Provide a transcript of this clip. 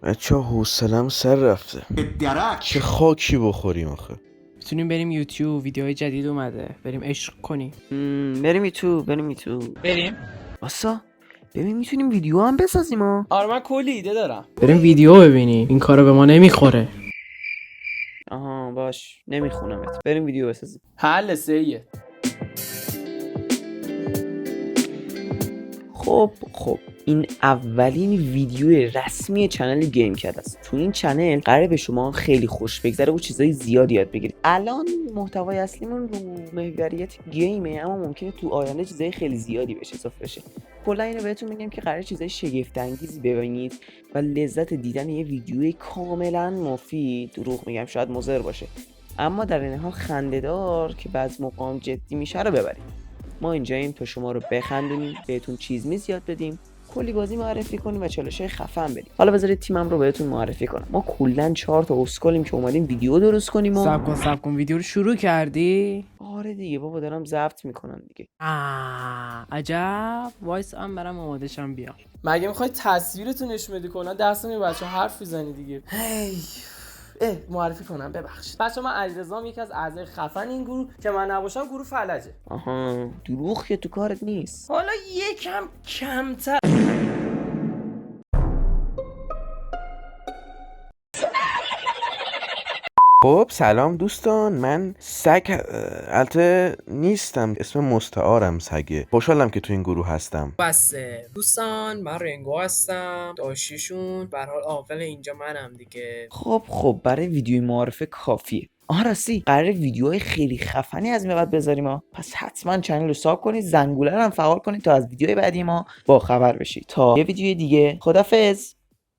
بچه ها حوصلم سر رفته. چه خاکی بخوریم آخه. میتونیم بریم یوتیوب، ویدیوهای جدید اومده، بریم عشق کنیم. بریم یوتیوب. بریم. واسا ببین میتونیم ویدیو هم بسازیم ها. آره من کلی ایده دارم. بریم ویدیو ببینیم. این کارا به ما نمیخوره. آها باش نمیخونمت. بریم ویدیو بسازیم. حل سیه. خب این اولین ویدیو رسمی چنل گیم کرد است. تو این چنل قراره به شما خیلی خوش بگذره و چیزای زیادی یاد بگیرید. الان محتوای اصلیمون رو محوریت گیمه، اما ممکنه تو آینده چیزای خیلی زیادی بهش اضافه بشه. کلا اینو بهتون میگم که قراره چیزای شگفت انگیزی ببینید و لذت دیدن یه ویدیوی کاملا مفید، دروغ میگم شاید مضر باشه اما در این حال خنده‌دار که بعضی موقع جدی میشه رو ببرید. ما اینجاییم تا شما رو بخندونیم، بهتون چیز میز یاد بدیم، کلی بازی معرفی کنیم و چالش‌های خفن بدیم. حالا بذارید تیمم رو بهتون معرفی کنم. ما کلا 4 تا اسکلیم که اومدیم ویدیو درست کنیم و صبر کن ویدیو رو شروع کردی؟ آره دیگه بابا دارم ضبط میکنم دیگه. عجب. وایس هم برام آماده شم بیا. مگه میخوای تصویرتو نشون بدی کلا درس می بچه حرف میزنی دیگه. معرفی کنم ببخشید. بچه من علیرضام، یکی از اعضای خفن این گروه، که من نباشم گروه فلجه. آها دروغ که تو کارت نیست. حالا یکم کمتر. خب سلام دوستان، من سگ البته نیستم، اسم مستعارم سگه. خوشحالم که تو این گروه هستم. بسه دوستان، من رنگو هستم، داشتیشون به هر حال عاقل اینجا منم دیگه. خب برای ویدیوی معارفه کافیه. راستی قراره ویدیوهای خیلی خفنی از این بعد بذاریم ها، پس حتما چنل رو ساب کنید، زنگوله رو هم فعال کنید تا از ویدیوهای بعدی ما با خبر بشید. تا یه ویدیوی دیگه، خدافظ.